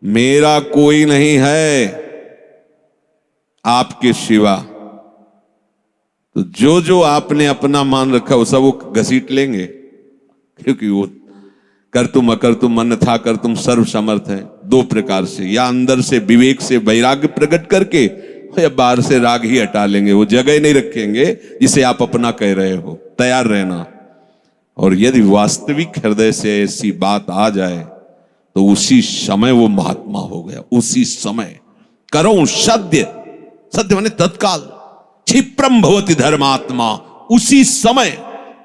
मेरा कोई नहीं है आपके सिवा। तो जो जो आपने अपना मान रखा वो सब वो घसीट लेंगे, क्योंकि वो कर तुम अकर तुम मन था कर तुम सर्व समर्थ है। दो प्रकार से, या अंदर से विवेक से वैराग्य प्रकट करके, या बाहर से राग ही हटा लेंगे। वो जगह नहीं रखेंगे जिसे आप अपना कह रहे हो। तैयार रहना। और यदि वास्तविक हृदय से ऐसी बात आ जाए तो उसी समय वो महात्मा हो गया। उसी समय करो सत्य, सत्य माने तत्काल, क्षिप्रम भवति धर्मात्मा। उसी समय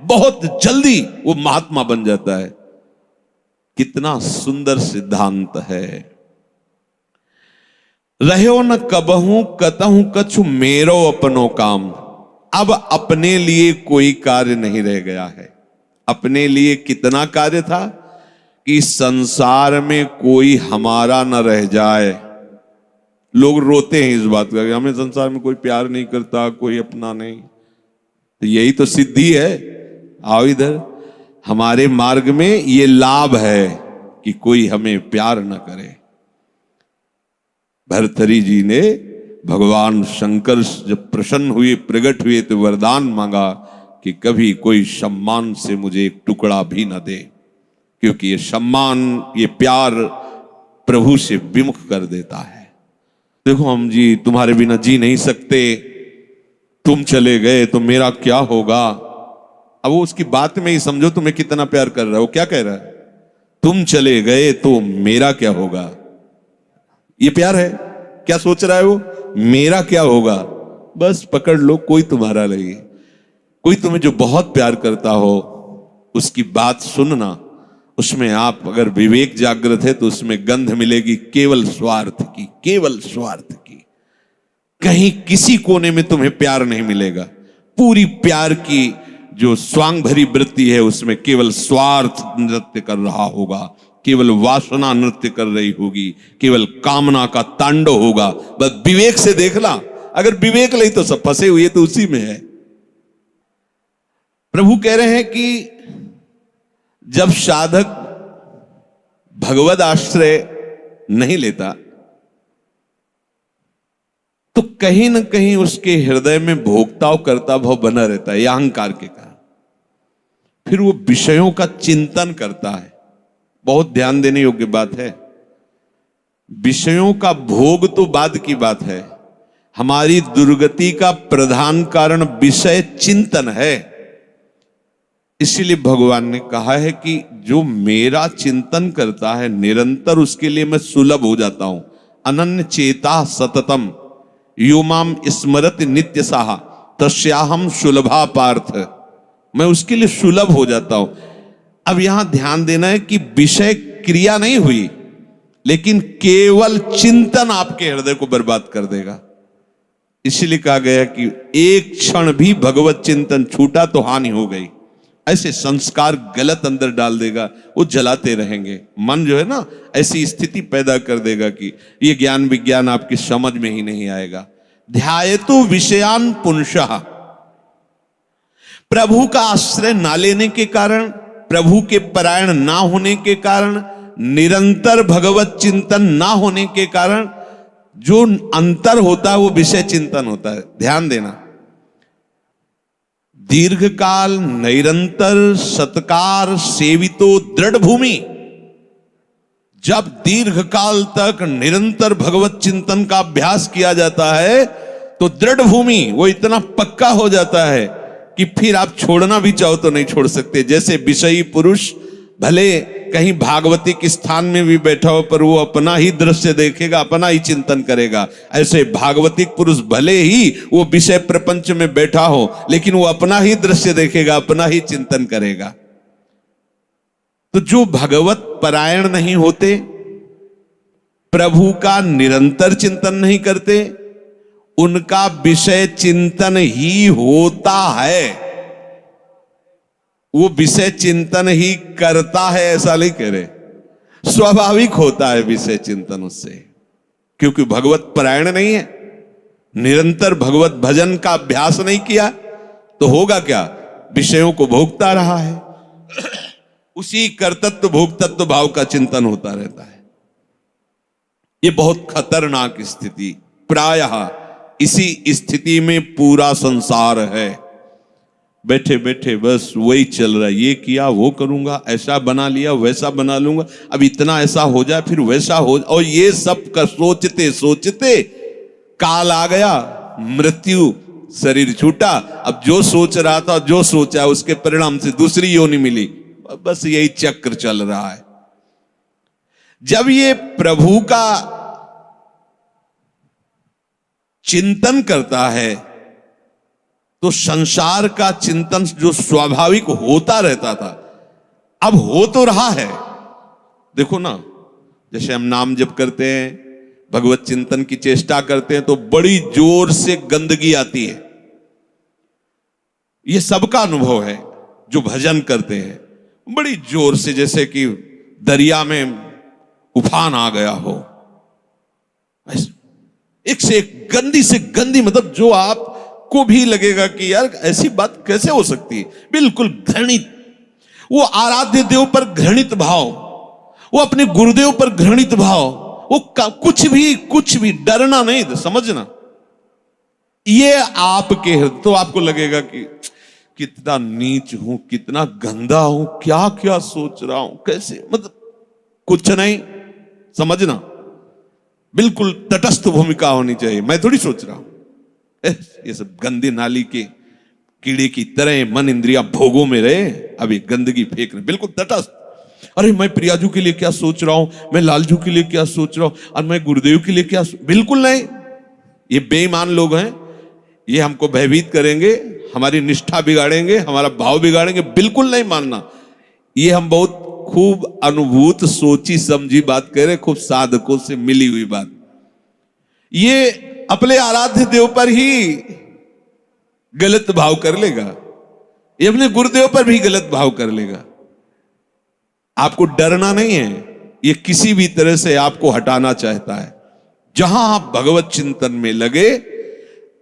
बहुत जल्दी वो महात्मा बन जाता है। कितना सुंदर सिद्धांत है। रहो न कबहू कतहू कछु मेरो अपनो काम। अब अपने लिए कोई कार्य नहीं रह गया है। अपने लिए कितना कार्य था कि संसार में कोई हमारा न रह जाए। लोग रोते हैं इस बात का कि हमें संसार में कोई प्यार नहीं करता, कोई अपना नहीं। तो यही तो सिद्धि है। आओ इधर, हमारे मार्ग में ये लाभ है कि कोई हमें प्यार न करे। भर्तृहरि जी ने भगवान शंकर जब प्रसन्न हुए, प्रकट हुए, तो वरदान मांगा कि कभी कोई सम्मान से मुझे एक टुकड़ा भी न दे, क्योंकि ये सम्मान, ये प्यार प्रभु से विमुख कर देता है। देखो हम जी तुम्हारे बिना जी नहीं सकते, तुम चले गए तो मेरा क्या होगा। अब वो उसकी बात में ही समझो तुम्हें कितना प्यार कर रहा है। वो क्या कह रहा है? तुम चले गए तो मेरा क्या होगा। ये प्यार है। क्या सोच रहा है वो? मेरा क्या होगा। बस पकड़ लो, कोई तुम्हारा नहीं। कोई तुम्हें जो बहुत प्यार करता हो उसकी बात सुनना, उसमें आप अगर विवेक जागृत है तो उसमें गंध मिलेगी केवल स्वार्थ की, केवल स्वार्थ की। कहीं किसी कोने में तुम्हें प्यार नहीं मिलेगा। पूरी प्यार की जो स्वांग भरी वृत्ति है उसमें केवल स्वार्थ नृत्य कर रहा होगा, केवल वासना नृत्य कर रही होगी, केवल कामना का तांडव होगा। बस विवेक से देखना। अगर विवेक नहीं तो सब फंसे हुए तो उसी में है। प्रभु कह रहे हैं कि जब साधक भगवद आश्रय नहीं लेता तो कहीं ना कहीं उसके हृदय में भोक्ताव करता भाव बना रहता है, यह अहंकार के कारण। फिर वो विषयों का चिंतन करता है। बहुत ध्यान देने योग्य बात है। विषयों का भोग तो बाद की बात है। हमारी दुर्गति का प्रधान कारण विषय चिंतन है। इसीलिए भगवान ने कहा है कि जो मेरा चिंतन करता है निरंतर, उसके लिए मैं सुलभ हो जाता हूं। अनन्य चेता सततम यो माम स्मरत नित्य साहा तस्याहम सुलभा पार्थ। मैं उसके लिए सुलभ हो जाता हूं। अब यहां ध्यान देना है कि विषय क्रिया नहीं हुई, लेकिन केवल चिंतन आपके हृदय को बर्बाद कर देगा। इसीलिए कहा गया कि एक क्षण भी भगवत चिंतन छूटा तो हानि हो गई। ऐसे संस्कार गलत अंदर डाल देगा, वो जलाते रहेंगे। मन जो है ना, ऐसी स्थिति पैदा कर देगा कि ये ज्ञान विज्ञान आपकी समझ में ही नहीं आएगा। ध्यायतु विषयान पुंसः। प्रभु का आश्रय ना लेने के कारण, प्रभु के परायण ना होने के कारण, निरंतर भगवत चिंतन ना होने के कारण जो अंतर होता है वो विषय चिंतन होता है। ध्यान देना। दीर्घकाल निरंतर सत्कार सेवितो दृढ़ भूमि। जब दीर्घकाल तक निरंतर भगवत चिंतन का अभ्यास किया जाता है तो दृढ़ भूमि वो इतना पक्का हो जाता है कि फिर आप छोड़ना भी चाहो तो नहीं छोड़ सकते। जैसे विषयी पुरुष भले कहीं भागवतिक स्थान में भी बैठा हो पर वो अपना ही दृश्य देखेगा, अपना ही चिंतन करेगा। ऐसे भागवतिक पुरुष भले ही वो विषय प्रपंच में बैठा हो लेकिन वो अपना ही दृश्य देखेगा, अपना ही चिंतन करेगा। तो जो भगवत परायण नहीं होते, प्रभु का निरंतर चिंतन नहीं करते, उनका विषय चिंतन ही होता है। वो विषय चिंतन ही करता है ऐसा नहीं कह रहे। स्वाभाविक होता है विषय चिंतन उससे, क्योंकि भगवत परायण नहीं है, निरंतर भगवत भजन का अभ्यास नहीं किया तो होगा क्या? विषयों को भोगता रहा है। उसी कर्तृत्व भोक्तत्व भाव का चिंतन होता रहता है। ये बहुत खतरनाक स्थिति, प्रायः इसी स्थिति में पूरा संसार है। बैठे बैठे बस वही चल रहा है, ये किया वो करूंगा, ऐसा बना लिया वैसा बना लूंगा, अब इतना ऐसा हो जाए फिर वैसा हो, और ये सब का सोचते सोचते काल आ गया, मृत्यु, शरीर छूटा। अब जो सोच रहा था, जो सोचा, उसके परिणाम से दूसरी योनि मिली। बस यही चक्र चल रहा है। जब ये प्रभु का चिंतन करता है तो संसार का चिंतन जो स्वाभाविक होता रहता था, अब हो तो रहा है। देखो ना, जैसे हम नाम जप करते हैं, भगवत चिंतन की चेष्टा करते हैं, तो बड़ी जोर से गंदगी आती है। ये सबका अनुभव है जो भजन करते हैं, बड़ी जोर से, जैसे कि दरिया में उफान आ गया हो। एक से एक गंदी से गंदी, मतलब जो आपको भी लगेगा कि यार ऐसी बात कैसे हो सकती है, बिल्कुल घृणित। वो आराध्य देव पर घृणित भाव, वो अपने गुरुदेव पर घृणित भाव, वो कुछ भी डरना नहीं, समझना। ये आपके, तो आपको लगेगा कि कितना नीच हूं, कितना गंदा हूं, क्या क्या सोच रहा हूं, कैसे, मतलब कुछ नहीं, समझना। बिल्कुल तटस्थ भूमिका होनी चाहिए। मैं थोड़ी सोच रहा हूं ये सब गंदी नाली के कीड़े की तरह मन इंद्रिया भोगों में रहे, अभी गंदगी फेंक रहे, बिल्कुल तटस्थ। अरे मैं प्रियाजू के लिए क्या सोच रहा हूं, मैं लालजू के लिए क्या सोच रहा हूं, और मैं गुरुदेव के लिए क्या, बिल्कुल नहीं। ये बेईमान लोग हैं, ये हमको भयभीत करेंगे, हमारी निष्ठा बिगाड़ेंगे, हमारा भाव बिगाड़ेंगे, बिल्कुल नहीं मानना। ये हम बहुत खूब अनुभूत सोची समझी बात कह रहे, खूब साधकों से मिली हुई बात। ये अपने आराध्य देव पर ही गलत भाव कर लेगा, ये अपने गुरुदेव पर भी गलत भाव कर लेगा। आपको डरना नहीं है, ये किसी भी तरह से आपको हटाना चाहता है। जहां आप भगवत चिंतन में लगे,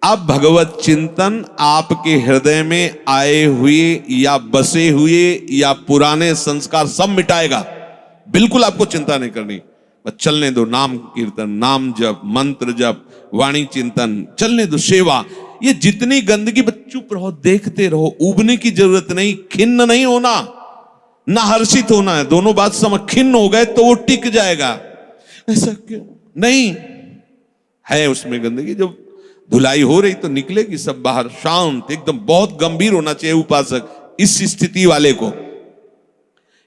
अब भगवत चिंतन आपके हृदय में आए हुए या बसे हुए या पुराने संस्कार सब मिटाएगा। बिल्कुल आपको चिंता नहीं करनी, बस चलने दो। नाम कीर्तन, नाम जप, मंत्र जप, वाणी चिंतन, चलने दो। सेवा, ये जितनी गंदगी, बस चुप रहो, देखते रहो। उबने की जरूरत नहीं, खिन्न नहीं होना, ना हर्षित होना है। दोनों बात समझ, खिन्न हो गए तो वो टिक जाएगा, ऐसा क्यों नहीं है। उसमें गंदगी जब धुलाई हो रही तो निकलेगी सब बाहर, शांत एकदम। बहुत गंभीर होना चाहिए उपासक, इस स्थिति वाले को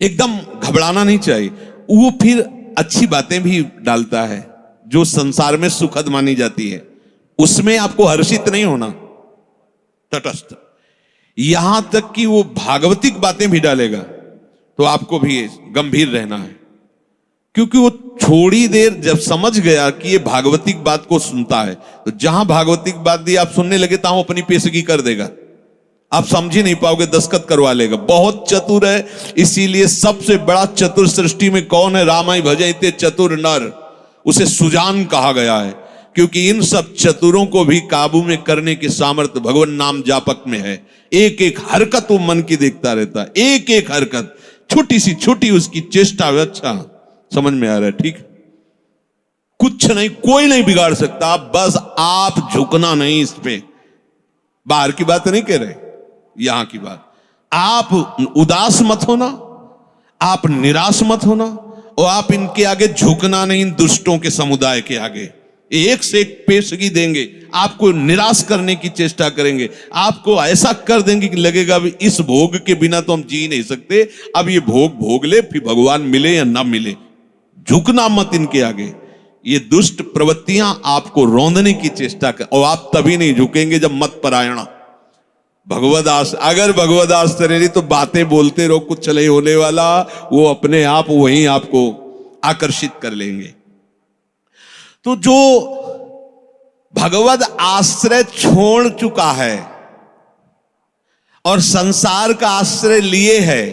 एकदम घबराना नहीं चाहिए। वो फिर अच्छी बातें भी डालता है जो संसार में सुखद मानी जाती है, उसमें आपको हर्षित नहीं होना, तटस्थ। यहां तक कि वो भागवतिक बातें भी डालेगा तो आपको भी गंभीर रहना है, क्योंकि वो थोड़ी देर जब समझ गया कि ये भागवतिक बात को सुनता है, तो जहां भागवतिक बात दी आप सुनने लगे, तो अपनी पेशगी कर देगा। आप समझ ही नहीं पाओगे, दस्तखत करवा लेगा। बहुत चतुर है, इसीलिए सबसे बड़ा चतुर सृष्टि में कौन है? रामाय भजते चतुर नर, उसे सुजान कहा गया है, क्योंकि इन सब चतुरों को भी काबू में करने की सामर्थ्य भगवान नाम जापक में है। एक एक हरकत वो मन की देखता रहता है, एक एक हरकत, छोटी सी छोटी उसकी चेष्टा। अच्छा समझ में आ रहा है, ठीक। कुछ नहीं, कोई नहीं बिगाड़ सकता, बस आप झुकना नहीं इस पे। बाहर की बात नहीं कह रहे, यहां की बात। आप उदास मत होना, आप निराश मत होना, और आप इनके आगे झुकना नहीं, दुष्टों के समुदाय के आगे। एक से एक पेशगी देंगे, आपको निराश करने की चेष्टा करेंगे, आपको ऐसा कर देंगे कि लगेगा भी इस भोग के बिना तो हम जी नहीं सकते, अब ये भोग भोग ले, फिर भगवान मिले या ना मिले। झुकना मत इनके आगे। ये दुष्ट प्रवृत्तियां आपको रौंदने की चेष्टा कर, और आप तभी नहीं झुकेंगे जब मत परायणा भगवदास। अगर भगवदास तरेरी तो बातें बोलते रहो, कुछ नहीं होने वाला, वो अपने आप वहीं आपको आकर्षित कर लेंगे। तो जो भगवद आश्रय छोड़ चुका है और संसार का आश्रय लिए है,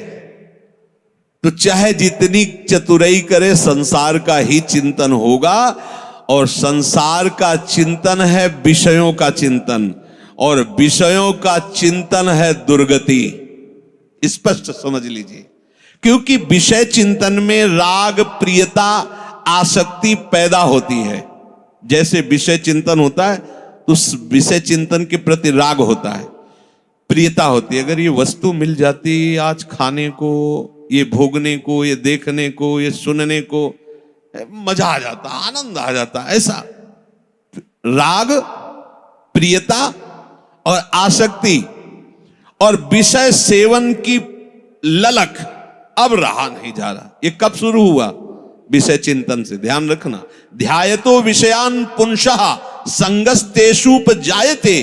तो चाहे जितनी चतुराई करे, संसार का ही चिंतन होगा। और संसार का चिंतन है विषयों का चिंतन, और विषयों का चिंतन है दुर्गति। स्पष्ट समझ लीजिए, क्योंकि विषय चिंतन में राग प्रियता आसक्ति पैदा होती है। जैसे विषय चिंतन होता है तो उस विषय चिंतन के प्रति राग होता है, प्रियता होती है। अगर ये वस्तु मिल जाती आज खाने को, ये भोगने को, ये देखने को, ये सुनने को, मजा आ जाता, आनंद आ जाता। ऐसा राग, प्रियता और आसक्ति और विषय सेवन की ललक अब रहा नहीं जा रहा। ये कब शुरू हुआ? विषय चिंतन से। ध्यान रखना, ध्यायतो विषयान पुंसः संगस्तेषुपजायते।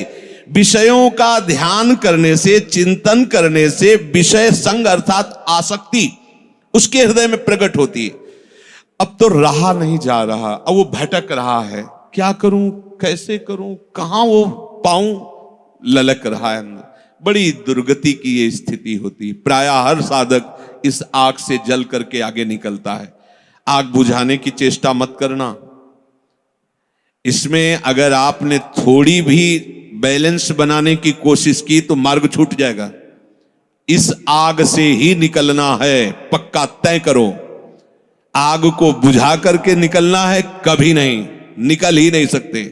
विषयों का ध्यान करने से, चिंतन करने से विषय संग अर्थात आसक्ति उसके हृदय में प्रकट होती है। अब तो रहा नहीं जा रहा, अब वो भटक रहा है, क्या करूं, कैसे करूं, कहां वो पाऊं, ललक रहा है अंदर। बड़ी दुर्गति की ये स्थिति होती है। प्रायः हर साधक इस आग से जल करके आगे निकलता है। आग बुझाने की चेष्टा मत करना। इसमें अगर आपने थोड़ी भी बैलेंस बनाने की कोशिश की तो मार्ग छूट जाएगा। इस आग से ही निकलना है, पक्का तय करो। आग को बुझा करके निकलना है, कभी नहीं, निकल ही नहीं सकते।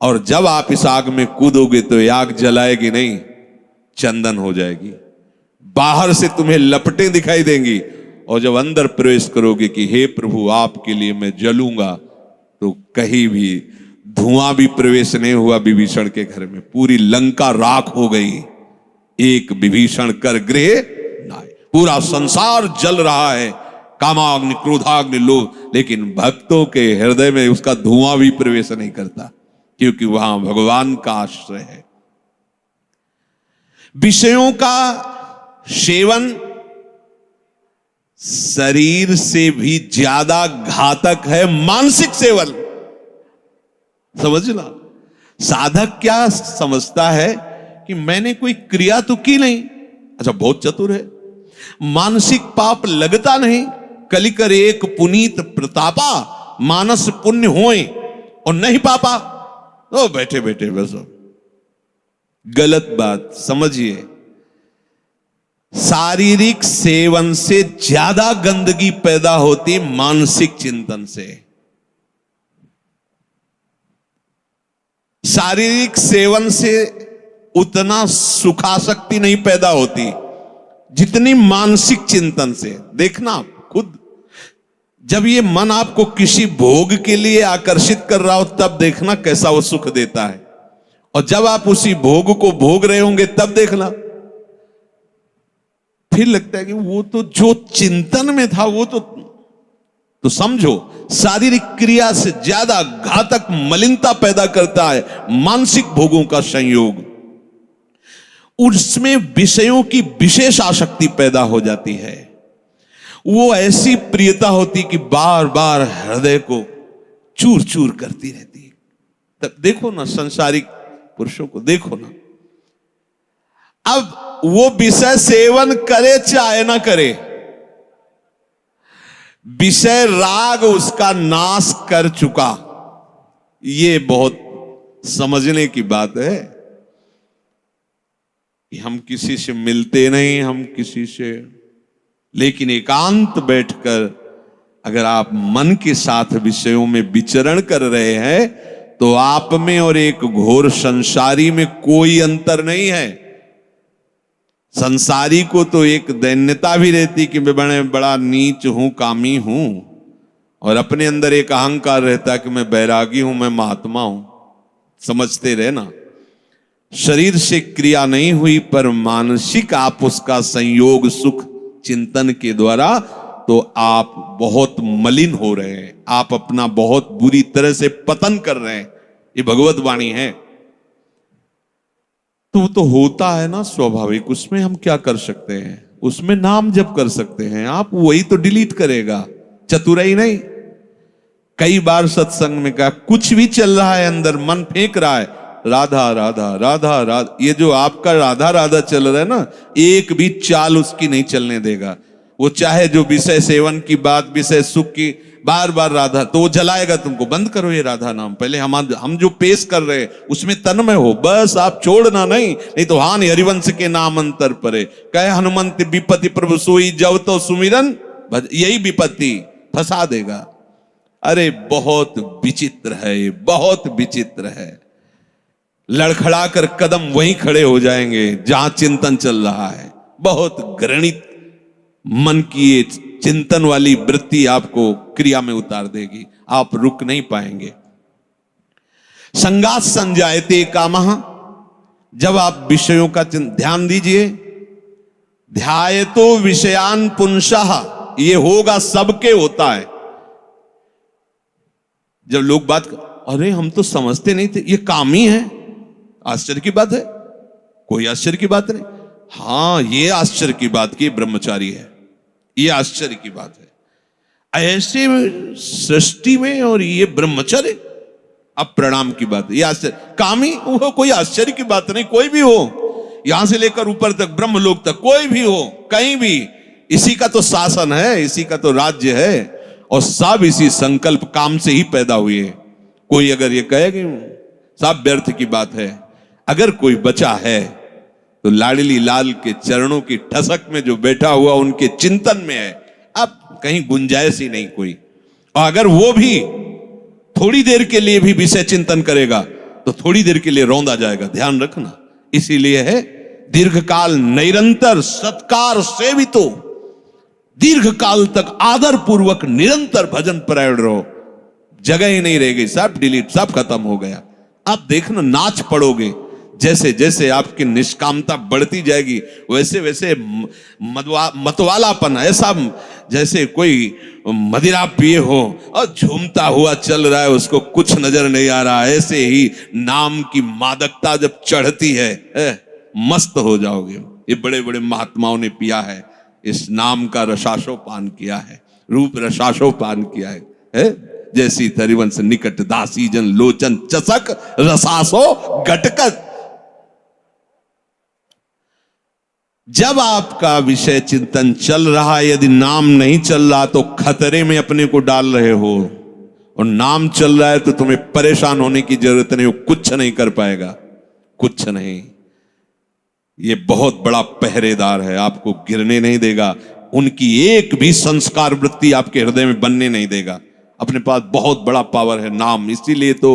और जब आप इस आग में कूदोगे तो ये आग जलाएगी नहीं, चंदन हो जाएगी। बाहर से तुम्हें लपटें दिखाई देंगी और जब अंदर प्रवेश करोगे कि हे प्रभु आपके लिए मैं जलूंगा, तो कहीं भी धुआं भी प्रवेश नहीं हुआ विभीषण के घर में। पूरी लंका राख हो गई, एक विभीषण कर गृह नाय। पूरा संसार जल रहा है, कामाग्नि, क्रोधाग्नि, लोभ, लेकिन भक्तों के हृदय में उसका धुआं भी प्रवेश नहीं करता, क्योंकि वहां भगवान का आश्रय है। विषयों का सेवन शरीर से भी ज्यादा घातक है मानसिक सेवन। समझना, साधक क्या समझता है कि मैंने कोई क्रिया तो की नहीं, अच्छा बहुत चतुर है, मानसिक पाप लगता नहीं, कलिकर एक पुनीत प्रतापा, मानस पुण्य होए और नहीं पापा, तो बैठे बैठे बस। गलत बात समझिए। शारीरिक सेवन से ज्यादा गंदगी पैदा होती मानसिक चिंतन से। शारीरिक सेवन से उतना सुखासक्ति नहीं पैदा होती जितनी मानसिक चिंतन से। देखना खुद, जब ये मन आपको किसी भोग के लिए आकर्षित कर रहा हो तब देखना कैसा वो सुख देता है, और जब आप उसी भोग को भोग रहे होंगे तब देखना फिर लगता है कि वो तो जो चिंतन में था वो तो समझो शारीरिक क्रिया से ज्यादा घातक मलिनता पैदा करता है मानसिक भोगों का संयोग। उसमें विषयों की विशेष आसक्ति पैदा हो जाती है। वो ऐसी प्रियता होती कि बार बार हृदय को चूर चूर करती रहती है। तब देखो ना संसारिक पुरुषों को, देखो ना, अब वो विषय सेवन करे चाहे ना करे, विषय राग उसका नाश कर चुका। ये बहुत समझने की बात है कि हम किसी से मिलते नहीं, हम किसी से, लेकिन एकांत बैठकर अगर आप मन के साथ विषयों में विचरण कर रहे हैं तो आप में और एक घोर संसारी में कोई अंतर नहीं है। संसारी को तो एक दैन्यता भी रहती कि मैं बड़ा नीच हूं, कामी हूं, और अपने अंदर एक अहंकार रहता कि मैं बैरागी हूं, मैं महात्मा हूं। समझते रहे ना, शरीर से क्रिया नहीं हुई पर मानसिक आप उसका संयोग सुख चिंतन के द्वारा, तो आप बहुत मलिन हो रहे हैं, आप अपना बहुत बुरी तरह से पतन कर रहे हैं। ये भगवत वाणी है। तो होता है ना स्वाभाविक, उसमें हम क्या कर सकते हैं? उसमें नाम जप कर सकते हैं आप, वही तो डिलीट करेगा, चतुराई नहीं। कई बार सत्संग में कहा, कुछ भी चल रहा है अंदर, मन फेंक रहा है, राधा राधा राधा राधा, ये जो आपका राधा राधा चल रहा है ना, एक भी चाल उसकी नहीं चलने देगा। वो चाहे जो विषय सेवन की बात, विषय सुख की, बार बार राधा, तो वो जलाएगा तुमको। बंद करो ये राधा नाम, पहले हम जो पेश कर रहे हैं उसमें तन्मय हो, बस आप छोड़ना नहीं तो हानि हरिवंश के नाम अंतर परे। कहे हनुमंत विपत्ति प्रभु सोई, जब तो सुमिरन, यही विपत्ति फंसा देगा। अरे बहुत विचित्र है, ये बहुत विचित्र है। लड़खड़ा कर कदम वहीं खड़े हो जाएंगे जहां चिंतन चल रहा है। बहुत घृणित मन की ये चिंतन वाली वृत्ति आपको क्रिया में उतार देगी, आप रुक नहीं पाएंगे। संगात संजायते कामः, जब आप विषयों का ध्यान दीजिए। ध्यायतो विषयान पुंसः, ये होगा सबके होता है। जब लोग बात अरे हम तो समझते नहीं थे, ये काम ही है, आश्चर्य की बात है, कोई आश्चर्य की बात नहीं। हां ये आश्चर्य की बात की ब्रह्मचारी है, ये आश्चर्य की बात है। ऐसे सृष्टि में और ये ब्रह्मचर्य, अब प्रणाम की बात है, ये आश्चर्य। कामी वो कोई आश्चर्य की बात नहीं, कोई भी हो, यहां से लेकर ऊपर तक ब्रह्मलोक तक कोई भी हो, कहीं भी, इसी का तो शासन है, इसी का तो राज्य है, और सब इसी संकल्प काम से ही पैदा हुए। कोई अगर ये कहे कि सब व्यर्थ की बात है, अगर कोई बचा है तो लाडली लाल के चरणों की ठसक में जो बैठा हुआ उनके चिंतन में है, अब कहीं गुंजाइश ही नहीं कोई। और अगर वो भी थोड़ी देर के लिए भी विषय चिंतन करेगा तो थोड़ी देर के लिए रौंदा जाएगा, ध्यान रखना। इसीलिए है दीर्घकाल निरंतर सत्कार सेवितो, दीर्घ काल तक आदर पूर्वक निरंतर भजन परायण रहो, जगह ही नहीं रह गई, सब डिलीट, सब खत्म हो गया। आप देखना नाच पड़ोगे, जैसे जैसे आपकी निष्कामता बढ़ती जाएगी वैसे वैसे मतवालापन, ऐसा जैसे कोई मदिरा पिए हो और झूमता हुआ चल रहा है, उसको कुछ नजर नहीं आ रहा, ऐसे ही नाम की मादकता जब चढ़ती है, मस्त हो जाओगे। ये बड़े बड़े महात्माओं ने पिया है, इस नाम का रसाशोपान किया है, रूप रसाशोपान किया है। जैसी तरिवंश निकट दासी जन लोचन चसक रसासो घटकत। जब आपका विषय चिंतन चल रहा है, यदि नाम नहीं चल रहा तो खतरे में अपने को डाल रहे हो, और नाम चल रहा है तो तुम्हें परेशान होने की जरूरत नहीं, वो कुछ नहीं कर पाएगा, कुछ नहीं। ये बहुत बड़ा पहरेदार है, आपको गिरने नहीं देगा, उनकी एक भी संस्कार वृत्ति आपके हृदय में बनने नहीं देगा। अपने पास बहुत बड़ा पावर है नाम। इसीलिए तो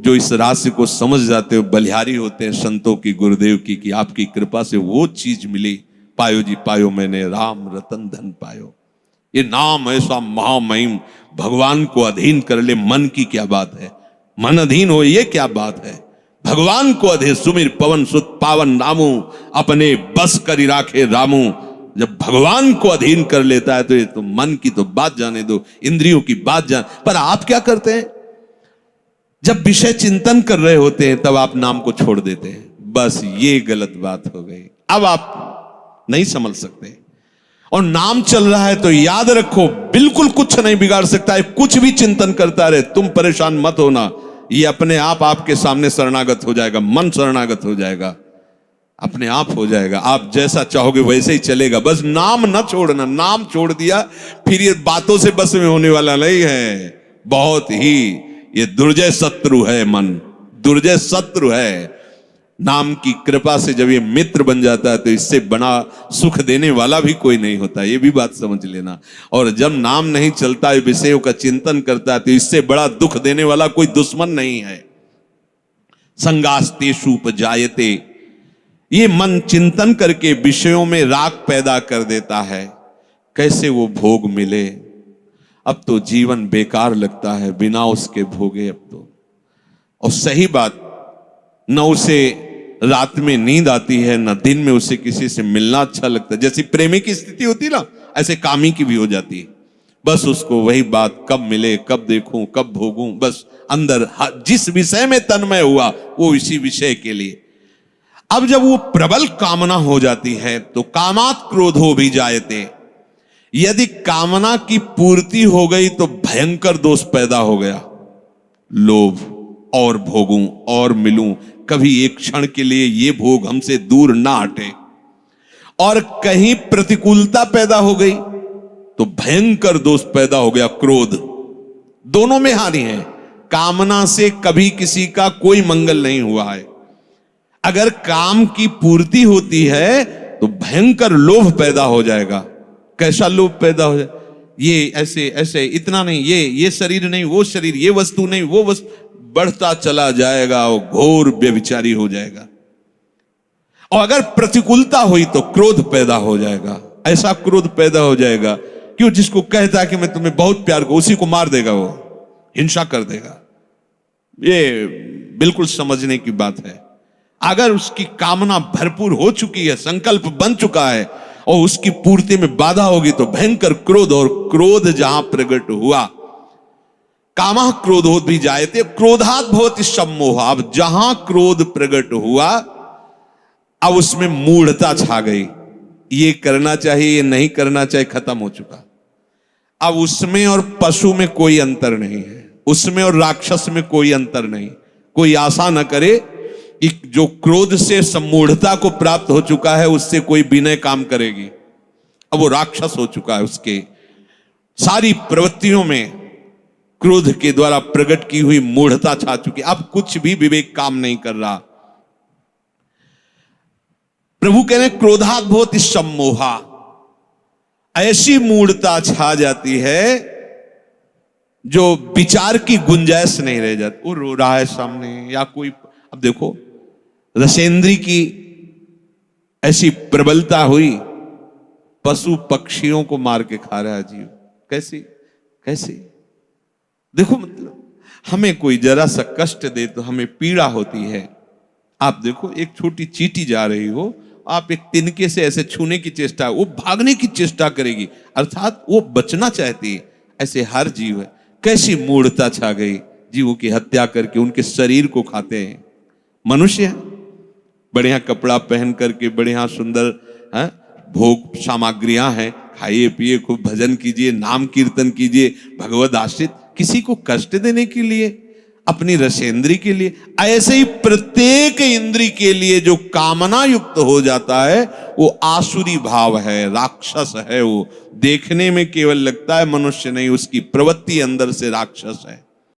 जो इस रहस्य को समझ जाते हो बलिहारी होते हैं संतों की, गुरुदेव की, कि आपकी कृपा से वो चीज मिली। पायो जी पायो मैंने राम रतन धन पायो। ये नाम ऐसा महामहिम, भगवान को अधीन कर ले, मन की क्या बात है, मन अधीन हो ये क्या बात है। भगवान को अधे सुमिर पवन सुत पावन नामू, अपने बस करी राखे रामू। जब भगवान को अधीन कर लेता है तो ये तो मन की तो बात जाने दो, इंद्रियों की बात जान। पर आप क्या करते हैं, जब विषय चिंतन कर रहे होते हैं तब आप नाम को छोड़ देते हैं। बस ये गलत बात हो गई, अब आप नहीं समझ सकते। और नाम चल रहा है तो याद रखो बिल्कुल कुछ नहीं बिगाड़ सकता है, कुछ भी चिंतन करता रहे, तुम परेशान मत होना, ये अपने आप आपके सामने शरणागत हो जाएगा, मन शरणागत हो जाएगा, अपने आप हो जाएगा। आप जैसा चाहोगे वैसे ही चलेगा, बस नाम न छोड़ना। नाम छोड़ दिया फिर ये बातों से बस में होने वाला नहीं है। बहुत ही ये दुर्जय शत्रु है, मन दुर्जय शत्रु है। नाम की कृपा से जब ये मित्र बन जाता है तो इससे बड़ा सुख देने वाला भी कोई नहीं होता, ये भी बात समझ लेना। और जब नाम नहीं चलता है, विषयों का चिंतन करता है, तो इससे बड़ा दुख देने वाला कोई दुश्मन नहीं है। संगास्तेषु उपजायते, ये मन चिंतन करके विषयों में राग पैदा कर देता है। कैसे वो भोग मिले, अब तो जीवन बेकार लगता है बिना उसके भोगे अब तो। और सही बात, न उसे रात में नींद आती है, न दिन में उसे किसी से मिलना अच्छा लगता है। जैसी प्रेमी की स्थिति होती ना, ऐसे कामी की भी हो जाती है। बस उसको वही बात, कब मिले, कब देखूं, कब भोगूं, बस अंदर जिस विषय में तन्मय हुआ वो इसी विषय के लिए। अब जब वो प्रबल कामना हो जाती है तो कामात क्रोधो भी जायते। यदि कामना की पूर्ति हो गई तो भयंकर दोष पैदा हो गया, लोभ, और भोगूं और मिलूं, कभी एक क्षण के लिए ये भोग हमसे दूर ना हटे। और कहीं प्रतिकूलता पैदा हो गई तो भयंकर दोष पैदा हो गया, क्रोध। दोनों में हानि है। कामना से कभी किसी का कोई मंगल नहीं हुआ है। अगर काम की पूर्ति होती है तो भयंकर लोभ पैदा हो जाएगा। कैसा लोभ पैदा हो जाए, ये ऐसे ऐसे, इतना नहीं, ये शरीर नहीं, वो शरीर, ये वस्तु नहीं, वो वस्तु, बढ़ता चला जाएगा, वो घोर व्यभिचारी हो जाएगा। और अगर प्रतिकूलता हुई तो क्रोध पैदा हो जाएगा। ऐसा क्रोध पैदा हो जाएगा कि जिसको कहता है कि मैं तुम्हें बहुत प्यार करूं, उसी को मार देगा, वो हिंसा कर देगा। ये बिल्कुल समझने की बात है। अगर उसकी कामना भरपूर हो चुकी है, संकल्प बन चुका है और उसकी पूर्ति में बाधा होगी तो भयंकर क्रोध, और क्रोध जहां प्रकट हुआ, कामः क्रोधोद भी जायते क्रोधात् भवति सम्मोह। अब जहां क्रोध प्रकट हुआ, अब उसमें मूढ़ता छा गई। ये करना चाहिए, ये नहीं करना चाहिए, खत्म हो चुका। अब उसमें और पशु में कोई अंतर नहीं है, उसमें और राक्षस में कोई अंतर नहीं। कोई आशा न करे कि जो क्रोध से सम्मूढ़ता को प्राप्त हो चुका है उससे कोई विनय काम करेगी। अब वो राक्षस हो चुका है, उसके सारी प्रवृत्तियों में क्रोध के द्वारा प्रकट की हुई मूढ़ता छा चुकी। अब कुछ भी विवेक काम नहीं कर रहा। प्रभु कह रहे क्रोधात् भवति सम्मोहा। ऐसी मूढ़ता छा जाती है जो विचार की गुंजाइश नहीं रह जाती। वो रो रहा है सामने, या कोई, अब देखो रसेंद्री की ऐसी प्रबलता हुई, पशु पक्षियों को मार के खा रहा है जीव। कैसी कैसी, देखो मतलब हमें कोई जरा सा कष्ट दे तो हमें पीड़ा होती है। आप देखो एक छोटी चींटी जा रही हो, आप एक तिनके से ऐसे छूने की चेष्टा, वो भागने की चेष्टा करेगी, अर्थात वो बचना चाहती है। ऐसे हर जीव है। कैसी मूढ़ता छा गई, जीवों की हत्या करके उनके शरीर को खाते हैं। मनुष्य बढ़िया कपड़ा पहन करके, बढ़िया सुंदर भोग सामग्रियां हैं, खाइए पिए, खूब भजन कीजिए, नाम कीर्तन कीजिए, भगवद आश्रित, किसी को कष्ट देने के लिए, अपनी रसेंद्री के लिए। ऐसे ही प्रत्येक इंद्री के लिए जो कामना युक्त हो जाता है वो आसुरी भाव है, राक्षस है। वो देखने में केवल लगता है मनुष्य नहीं, उसकी प्रवृत्ति अंदर से राक्षस है।